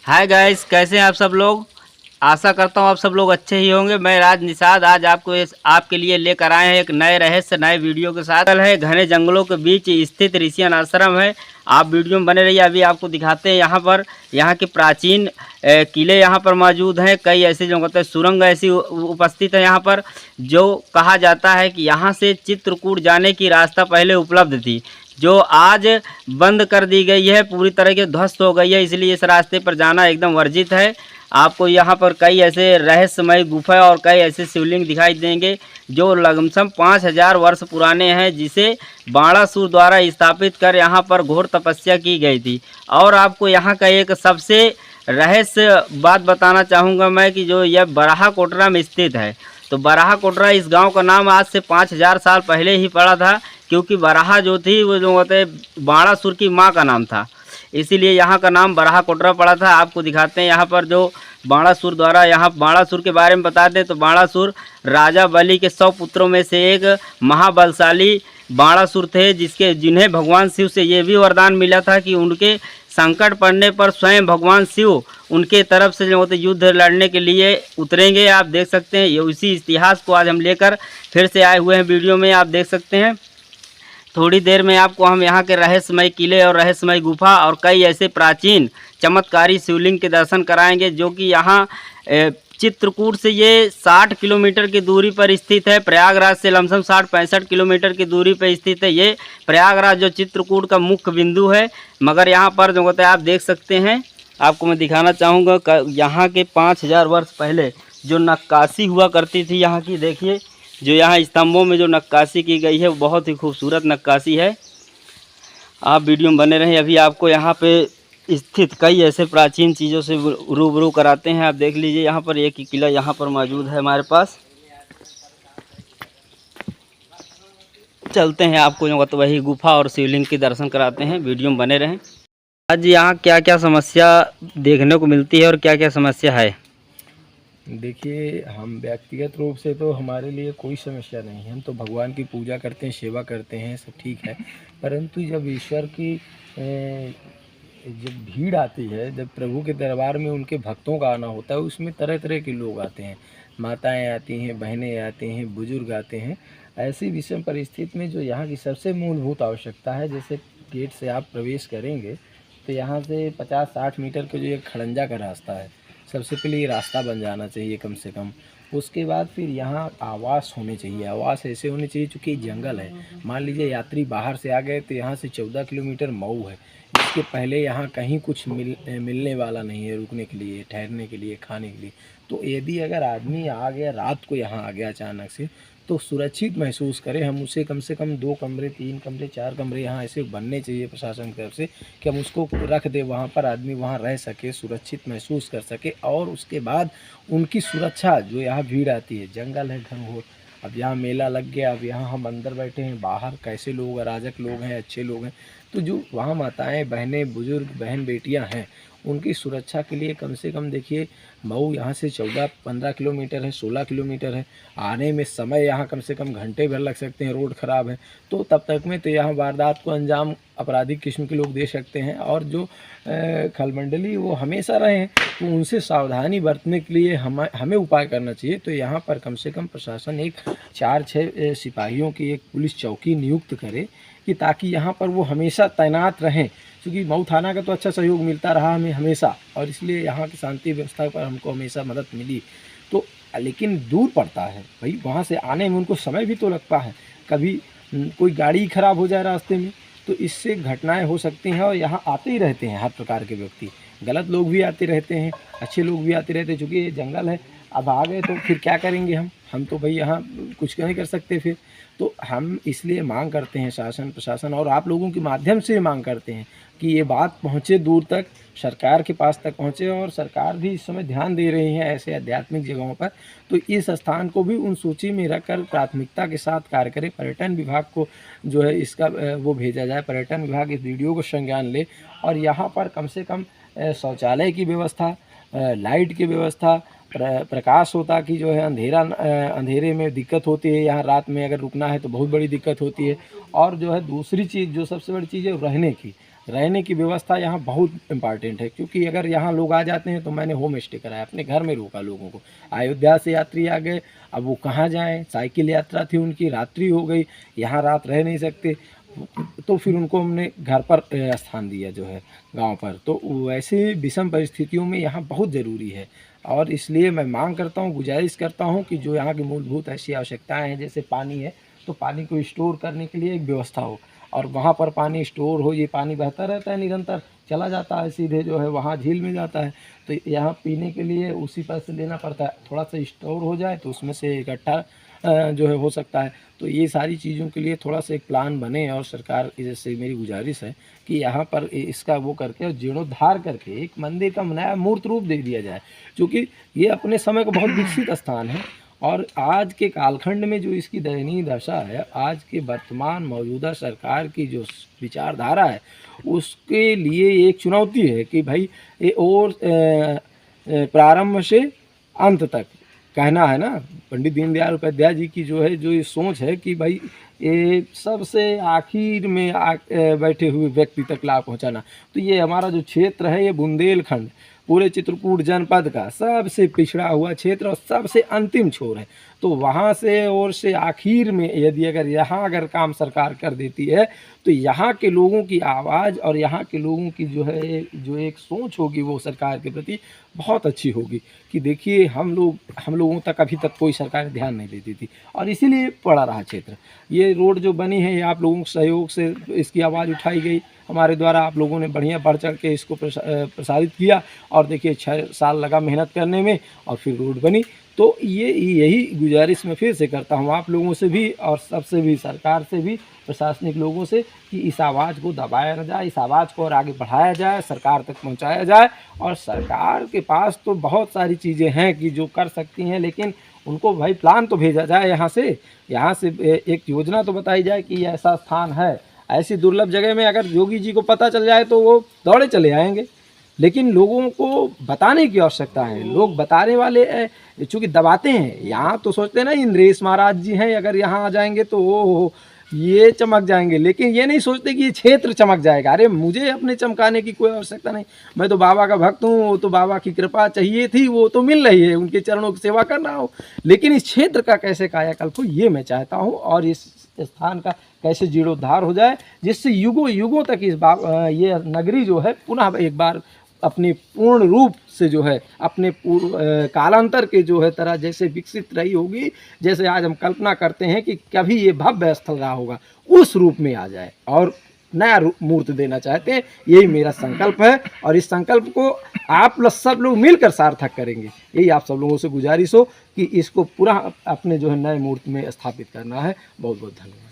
Hi guys, कैसे हैं आप सब लोग। आशा करता हूँ आप सब लोग अच्छे ही होंगे। मैं राज निषाद आज आपके लिए लेकर आए हैं एक नए रहस्य नए वीडियो के साथ। है घने जंगलों के बीच स्थित ऋषियन आश्रम है। आप वीडियो में बने रहिए। अभी आपको दिखाते हैं यहाँ के प्राचीन किले यहाँ पर मौजूद हैं। कई ऐसे जो कहते हैं सुरंग ऐसी उपस्थित है यहाँ पर, जो कहा जाता है कि यहाँ से चित्रकूट जाने की रास्ता पहले उपलब्ध थी, जो आज बंद कर दी गई है, पूरी तरह के ध्वस्त हो गई है। इसलिए इस रास्ते पर जाना एकदम वर्जित है। आपको यहाँ पर कई ऐसे रहस्यमय गुफा और कई ऐसे शिवलिंग दिखाई देंगे जो लगभग 5000 वर्ष पुराने हैं, जिसे बाणासुर द्वारा स्थापित कर यहाँ पर घोर तपस्या की गई थी। और आपको यहाँ का एक सबसे रहस्य बात बताना चाहूँगा मैं कि जो यह बराहा कोटरा में स्थित है। तो बराहा कोटरा इस गांव का नाम आज से 5000 साल पहले ही पड़ा था, क्योंकि बराहा जो थी वो जो होते बाणासुर की माँ का नाम था, इसीलिए यहाँ का नाम बराहा कोटरा पड़ा था। आपको दिखाते हैं यहाँ पर जो बाणासुर द्वारा, यहाँ बाणासुर के बारे में बता दें तो बाणासुर राजा बलि के 100 पुत्रों में से एक महाबलशाली बाणासुर थे, जिन्हें भगवान शिव से ये भी वरदान मिला था कि उनके संकट पड़ने पर स्वयं भगवान शिव उनके तरफ से जो होते युद्ध लड़ने के लिए उतरेंगे। आप देख सकते हैं, ये उसी इतिहास को आज हम लेकर फिर से आए हुए हैं वीडियो में। आप देख सकते हैं थोड़ी देर में आपको हम यहाँ के रहस्यमय किले और रहस्यमय गुफा और कई ऐसे प्राचीन चमत्कारी शिवलिंग के दर्शन कराएंगे, जो कि यहाँ चित्रकूट से ये 60 किलोमीटर की दूरी पर स्थित है। प्रयागराज से लमसम 60-65 किलोमीटर की दूरी पर स्थित है। ये प्रयागराज जो चित्रकूट का मुख्य बिंदु है, मगर यहाँ पर जो होता है आप देख सकते हैं, आपको मैं दिखाना चाहूँगा यहाँ के 5000 वर्ष पहले जो नक्काशी हुआ करती थी यहाँ की। देखिए जो यहाँ स्तंभों में जो नक्काशी की गई है वो बहुत ही खूबसूरत नक्काशी है। आप वीडियो में बने रहें। अभी आपको यहाँ पे स्थित कई ऐसे प्राचीन चीज़ों से रूबरू कराते हैं। आप देख लीजिए यहाँ पर एक ही किला यहाँ पर मौजूद है हमारे पास। चलते हैं, आपको जो तो वही गुफा और शिवलिंग के दर्शन कराते हैं। वीडियो में बने रहें। आज यहाँ क्या क्या समस्या देखने को मिलती है और क्या क्या समस्या है। देखिए, हम व्यक्तिगत रूप से तो हमारे लिए कोई समस्या नहीं है। हम तो भगवान की पूजा करते हैं, सेवा करते हैं, सब ठीक है। परंतु जब ईश्वर की जब भीड़ आती है, जब प्रभु के दरबार में उनके भक्तों का आना होता है, उसमें तरह तरह के लोग आते हैं। माताएं आती हैं, बहनें आती हैं, बुजुर्ग आते हैं। ऐसी विषम परिस्थिति में जो यहाँ की सबसे मूलभूत आवश्यकता है, जैसे गेट से आप प्रवेश करेंगे तो यहाँ से 50-60 मीटर का जो एक खड़ंजा का रास्ता है, सबसे पहले ये रास्ता बन जाना चाहिए कम से कम। उसके बाद फिर यहाँ आवास होने चाहिए। आवास ऐसे होने चाहिए, चूँकि जंगल है। मान लीजिए यात्री बाहर से आ गए तो यहाँ से 14 किलोमीटर मऊ है। इसके पहले यहाँ कहीं कुछ मिलने वाला नहीं है रुकने के लिए, ठहरने के लिए, खाने के लिए। तो यदि अगर आदमी आ गया, रात को यहाँ आ गया अचानक से, तो सुरक्षित महसूस करे। हम उसे कम से कम 2 कमरे, 3 कमरे, 4 कमरे यहाँ ऐसे बनने चाहिए प्रशासन की तरफ से कि हम उसको रख दे वहाँ पर, आदमी वहाँ रह सके, सुरक्षित महसूस कर सके। और उसके बाद उनकी सुरक्षा, जो यहाँ भीड़ आती है, जंगल है घनघोर। अब यहाँ मेला लग गया, अब यहाँ हम अंदर बैठे हैं, बाहर कैसे लोग अराजक लोग हैं, अच्छे लोग हैं। तो जो वहाँ माताएं, बहनें, बुजुर्ग, बहन बेटियाँ हैं, उनकी सुरक्षा के लिए कम से कम देखिए, मऊ यहाँ से 14-15 किलोमीटर है, 16 किलोमीटर है। आने में समय यहाँ कम से कम घंटे भर लग सकते हैं, रोड ख़राब है। तो तब तक में तो यहाँ वारदात को अंजाम आपराधिक किस्म के लोग दे सकते हैं। और जो खलमंडली वो हमेशा रहें, तो उनसे सावधानी बरतने के लिए हमें उपाय करना चाहिए। तो यहाँ पर कम से कम प्रशासन एक 4-6 सिपाहियों की एक पुलिस चौकी नियुक्त करे, कि ताकि यहाँ पर वो हमेशा तैनात रहें। क्योंकि मऊ थाना का तो अच्छा सहयोग मिलता रहा हमें हमेशा, और इसलिए यहाँ की शांति व्यवस्था पर हमको हमेशा मदद मिली। तो लेकिन दूर पड़ता है भाई, वहाँ से आने में उनको समय भी तो लगता है। कभी कोई गाड़ी ख़राब हो जाए रास्ते में, तो इससे घटनाएं हो सकती हैं। और यहाँ आते ही रहते हैं हर प्रकार के व्यक्ति, गलत लोग भी आते रहते हैं, अच्छे लोग भी आते रहते हैं। चूँकि ये जंगल है, अब आ गए तो फिर क्या करेंगे हम तो भाई यहाँ कुछ नहीं कर सकते फिर। तो हम इसलिए मांग करते हैं शासन प्रशासन और आप लोगों के माध्यम से मांग करते हैं कि ये बात पहुँचे दूर तक, सरकार के पास तक पहुँचे। और सरकार भी इस समय ध्यान दे रही है ऐसे आध्यात्मिक जगहों पर, तो इस स्थान को भी उन सूची में रखकर प्राथमिकता के साथ कार्य करे। पर्यटन विभाग को जो है इसका वो भेजा जाए, पर्यटन विभाग इस वीडियो को संज्ञान ले और यहाँ पर कम से कम शौचालय की व्यवस्था, लाइट की व्यवस्था, प्रकाश होता कि जो है अंधेरे में दिक्कत होती है। यहाँ रात में अगर रुकना है तो बहुत बड़ी दिक्कत होती है। और जो है दूसरी चीज़, जो सबसे बड़ी चीज़ है रहने की। रहने की व्यवस्था यहाँ बहुत इम्पॉर्टेंट है, क्योंकि अगर यहाँ लोग आ जाते हैं तो मैंने होम स्टे कराया, अपने घर में रोका लोगों को। अयोध्या से यात्री आ गए, अब वो कहाँ जाएं, साइकिल यात्रा थी उनकी, रात्रि हो गई, यहाँ रात रह नहीं सकते, तो फिर उनको हमने घर पर स्थान दिया जो है गांव पर। तो वैसे विषम परिस्थितियों में यहाँ बहुत ज़रूरी है, और इसलिए मैं मांग करता हूँ, गुजारिश करता हूँ कि जो यहाँ की मूलभूत ऐसी आवश्यकताएं हैं, जैसे पानी है, तो पानी को स्टोर करने के लिए एक व्यवस्था हो, और वहाँ पर पानी स्टोर हो। ये पानी बहता रहता है, निरंतर चला जाता है, सीधे जो है वहाँ झील में जाता है, तो यहाँ पीने के लिए उसी पर से लेना पड़ता है। थोड़ा सा स्टोर हो जाए तो उसमें से इकट्ठा जो है हो सकता है। तो ये सारी चीज़ों के लिए थोड़ा सा एक प्लान बने, और सरकार जैसे मेरी गुजारिश है कि यहाँ पर इसका वो करके और जीर्णोद्धार करके एक मंदिर का नया मूर्त रूप दे दिया जाए, क्योंकि ये अपने समय का बहुत विकसित स्थान है। और आज के कालखंड में जो इसकी दयनीय दशा है, आज के वर्तमान मौजूदा सरकार की जो विचारधारा है, उसके लिए एक चुनौती है कि भाई ये और प्रारंभ से अंत तक कहना है ना, पंडित दीनदयाल उपाध्याय जी की जो है जो ये सोच है कि भाई ये सबसे आखिर में बैठे हुए व्यक्ति तक लाभ पहुंचाना। तो ये हमारा जो क्षेत्र है, ये बुंदेलखंड पूरे चित्रकूट जनपद का सबसे पिछड़ा हुआ क्षेत्र और सबसे अंतिम छोर है। तो वहाँ से और से आखिर में यदि अगर काम सरकार कर देती है, तो यहाँ के लोगों की आवाज़ और यहाँ के लोगों की जो है जो एक सोच होगी वो सरकार के प्रति बहुत अच्छी होगी। कि देखिए हम लोगों तक अभी तक कोई सरकार ध्यान नहीं देती थी, और इसीलिए पड़ा रहा क्षेत्र। ये रोड जो बनी है, ये आप लोगों के सहयोग से इसकी आवाज़ उठाई गई हमारे द्वारा, आप लोगों ने बढ़िया बढ़ चढ़ के इसको प्रसारित किया, और देखिए 6 साल लगा मेहनत करने में, और फिर रोड बनी। तो यही गुजारिश मैं फिर से करता हूँ आप लोगों से भी, और सबसे भी, सरकार से भी, प्रशासनिक लोगों से, कि इस आवाज़ को दबाया न जाए, इस आवाज़ को और आगे बढ़ाया जाए, सरकार तक पहुँचाया जाए। और सरकार के पास तो बहुत सारी चीज़ें हैं कि जो कर सकती हैं, लेकिन उनको भाई प्लान तो भेजा जाए यहाँ से एक योजना तो बताई जाए कि ऐसा स्थान है। ऐसी दुर्लभ जगह में अगर योगी जी को पता चल जाए तो वो दौड़े चले आएंगे, लेकिन लोगों को बताने की आवश्यकता है। लोग बताने वाले चूँकि दबाते हैं, यहाँ तो सोचते हैं ना इंद्रेश महाराज जी हैं, अगर यहाँ आ जाएंगे तो वो ये चमक जाएंगे, लेकिन ये नहीं सोचते कि ये क्षेत्र चमक जाएगा। अरे मुझे अपने चमकाने की कोई आवश्यकता नहीं, मैं तो बाबा का भक्त हूँ, वो तो बाबा की कृपा चाहिए थी, वो तो मिल रही है, उनके चरणों की सेवा कर रहा हूँ, लेकिन इस क्षेत्र का कैसे कायाकल्प हो ये मैं चाहता हूँ, और इस स्थान का कैसे जीर्णोद्धार हो जाए, जिससे युगों युगों तक ये नगरी जो है पुनः एक बार अपने पूर्ण रूप से जो है अपने कालांतर के जो है तरह जैसे विकसित रही होगी, जैसे आज हम कल्पना करते हैं कि कभी ये भव्य स्थल रहा होगा, उस रूप में आ जाए और नया मूर्त देना चाहते हैं। यही मेरा संकल्प है, और इस संकल्प को आप सब लोग मिलकर सार्थक करेंगे। यही आप सब लोगों से गुजारिश हो कि इसको पूरा अपने जो है नए मूर्त में स्थापित करना है। बहुत बहुत धन्यवाद।